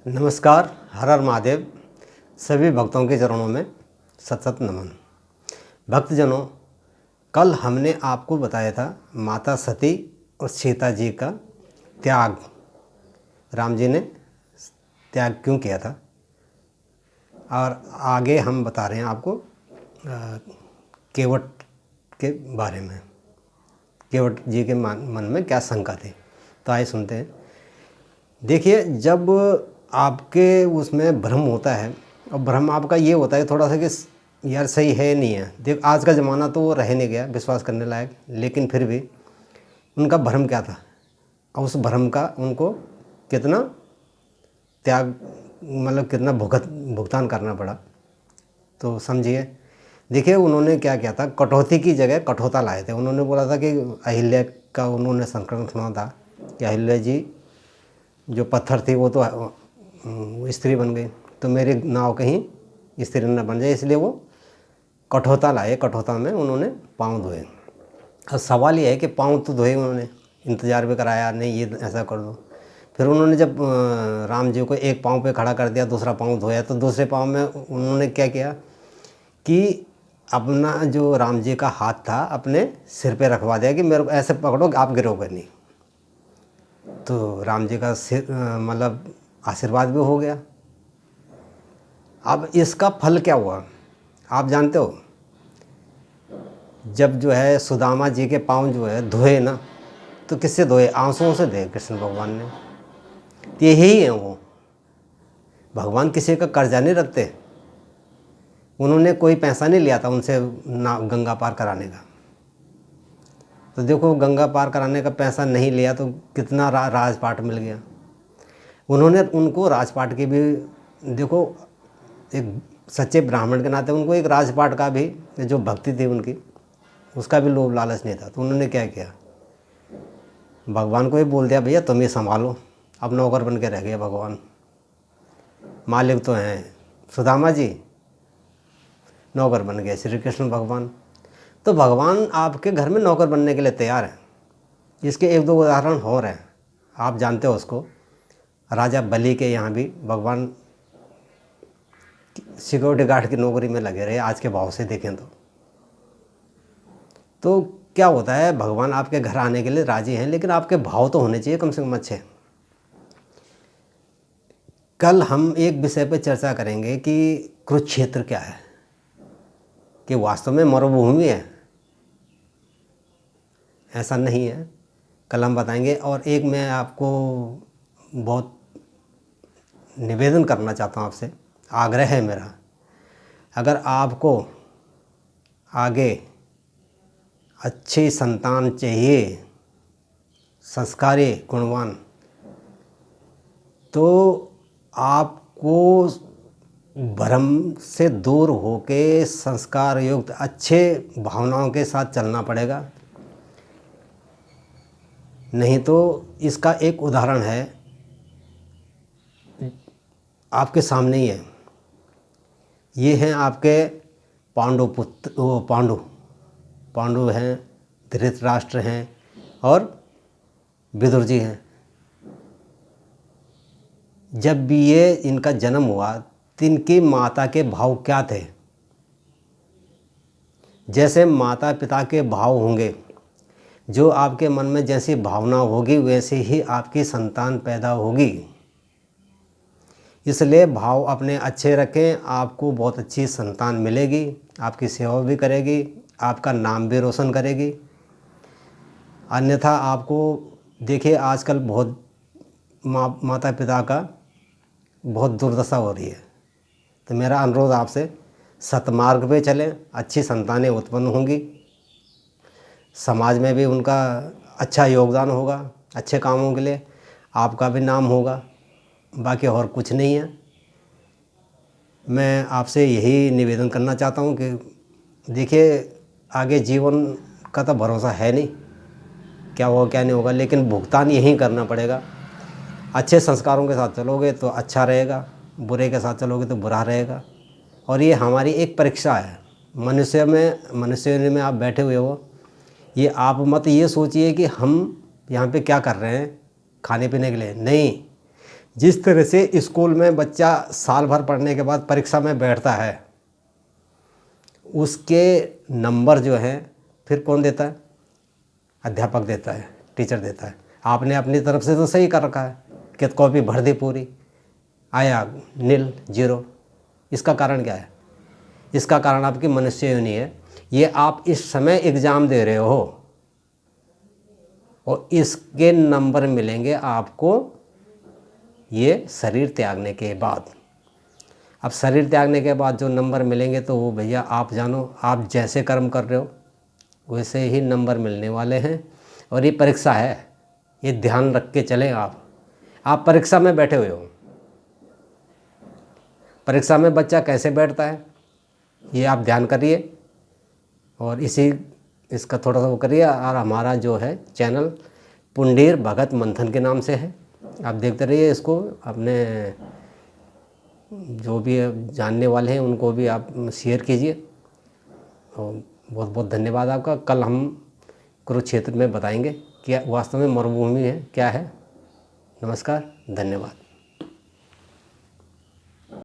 नमस्कार, हर हर महादेव। सभी भक्तों के चरणों में सत सत नमन। भक्तजनों, कल हमने आपको बताया था माता सती और सीता जी का त्याग, राम जी ने त्याग क्यों किया था, और आगे हम बता रहे हैं आपको केवट के बारे में। केवट जी के मन में क्या शंका थी, तो आइए सुनते हैं। देखिए, जब आपके उसमें भ्रम होता है, और भ्रम आपका ये होता है थोड़ा सा कि यार सही है नहीं है। देख, आज का ज़माना तो वो रह नहीं गया विश्वास करने लायक, लेकिन फिर भी उनका भ्रम क्या था और उस भ्रम का उनको कितना त्याग, मतलब कितना भुगतान करना पड़ा, तो समझिए। देखिए, उन्होंने क्या किया था, कटौती की जगह कठोता लाए थे। उन्होंने बोला था कि अहिल्या का उन्होंने संस्करण सुना था कि अहिल्या जी जो पत्थर थी वो तो स्त्री बन गई, तो मेरी नाव कहीं स्त्री न बन जाए, इसलिए वो कठोता लाए। कठोता में उन्होंने पाँव धोए। अब सवाल ये है कि पाँव तो धोए, उन्होंने इंतज़ार भी कराया, नहीं ये ऐसा कर दो। फिर उन्होंने जब राम जी को एक पाँव पे खड़ा कर दिया, दूसरा पाँव धोया, तो दूसरे पाँव में उन्होंने क्या किया कि अपना जो राम जी का हाथ था अपने सिर पे रखवा दिया कि मेरे को ऐसे पकड़ो आप गिरोगे नहीं। तो राम जी का सिर मतलब आशीर्वाद भी हो गया। अब इसका फल क्या हुआ आप जानते हो। जब जो है सुदामा जी के पाँव जो है धोए ना, तो किससे धोए? आंसुओं से धोए कृष्ण भगवान ने। तो यही है वो, भगवान किसी का कर्जा नहीं रखते। उन्होंने कोई पैसा नहीं लिया था उनसे ना गंगा पार कराने का। तो देखो, गंगा पार कराने का पैसा नहीं लिया तो कितना राजपाट मिल गया। उन्होंने उनको राजपाट की भी, देखो, एक सच्चे ब्राह्मण के नाते उनको एक राजपाट का भी, जो भक्ति थी उनकी, उसका भी लोभ लालच नहीं था। तो उन्होंने क्या किया, भगवान को ही बोल दिया भैया तुम ही संभालो। अब नौकर बन के रह गए भगवान, मालिक तो हैं सुदामा जी, नौकर बन गए श्री कृष्ण भगवान। तो भगवान आपके घर में नौकर बनने के लिए तैयार है। इसके एक दो उदाहरण हो रहे हैं, आप जानते हो उसको। राजा बलि के यहाँ भी भगवान सिक्योरिटी गार्ड की नौकरी में लगे रहे, आज के भाव से देखें तो क्या होता है, भगवान आपके घर आने के लिए राजी हैं, लेकिन आपके भाव तो होने चाहिए कम से कम अच्छे। कल हम एक विषय पर चर्चा करेंगे कि कुरुक्षेत्र क्या है, कि वास्तव में मरुभूमि है, ऐसा नहीं है। कल हम बताएंगे। और एक मैं आपको बहुत निवेदन करना चाहता हूँ आपसे, आग्रह है मेरा, अगर आपको आगे अच्छी संतान चाहिए, संस्कारी गुणवान, तो आपको भ्रम से दूर होके संस्कार युक्त अच्छे भावनाओं के साथ चलना पड़ेगा। नहीं तो इसका एक उदाहरण है, आपके सामने ही है। ये हैं आपके पांडु पुत्र, वो पांडु हैं, धृतराष्ट्र हैं और विदुर जी हैं। जब भी ये इनका जन्म हुआ, तिनकी माता के भाव क्या थे? जैसे माता पिता के भाव होंगे, जो आपके मन में जैसी भावना होगी वैसे ही आपकी संतान पैदा होगी। इसलिए भाव अपने अच्छे रखें, आपको बहुत अच्छी संतान मिलेगी, आपकी सेवा भी करेगी, आपका नाम भी रोशन करेगी। अन्यथा आपको देखिए, आजकल बहुत माता पिता का बहुत दुर्दशा हो रही है। तो मेरा अनुरोध आपसे, सतमार्ग पे चलें, अच्छी संतानें उत्पन्न होंगी, समाज में भी उनका अच्छा योगदान होगा, अच्छे कामों के लिए आपका भी नाम होगा। बाकी और कुछ नहीं है। मैं आपसे यही निवेदन करना चाहता हूँ कि देखिए, आगे जीवन का तो भरोसा है नहीं, क्या होगा क्या नहीं होगा, लेकिन भुगतान यही करना पड़ेगा। अच्छे संस्कारों के साथ चलोगे तो अच्छा रहेगा, बुरे के साथ चलोगे तो बुरा रहेगा। और ये हमारी एक परीक्षा है। मनुष्य में आप बैठे हुए हो, ये आप मत ये सोचिए कि हम यहाँ पे क्या कर रहे हैं खाने पीने के लिए, नहीं। जिस तरह से स्कूल में बच्चा साल भर पढ़ने के बाद परीक्षा में बैठता है, उसके नंबर जो हैं फिर कौन देता है? अध्यापक देता है, टीचर देता है। आपने अपनी तरफ से तो सही कर रखा है कि कॉपी भर दी पूरी, आया नील, जीरो। इसका कारण क्या है? इसका कारण आपकी मनुष्य योनि है। ये आप इस समय एग्ज़ाम दे रहे हो और इसके नंबर मिलेंगे आपको ये शरीर त्यागने के बाद। अब शरीर त्यागने के बाद जो नंबर मिलेंगे तो वो भैया आप जानो, आप जैसे कर्म कर रहे हो वैसे ही नंबर मिलने वाले हैं। और ये परीक्षा है, ये ध्यान रख के चलें। आप परीक्षा में बैठे हुए हो। परीक्षा में बच्चा कैसे बैठता है ये आप ध्यान करिए और इसका थोड़ा सा वो करिए। और हमारा जो है चैनल पुंडीर भगत मंथन के नाम से है, आप देखते रहिए इसको। अपने जो भी जानने वाले हैं उनको भी आप शेयर कीजिए। और बहुत बहुत धन्यवाद आपका। कल हम कुरुक्षेत्र में बताएंगे कि वास्तव में मरुभूमि है क्या है। नमस्कार, धन्यवाद।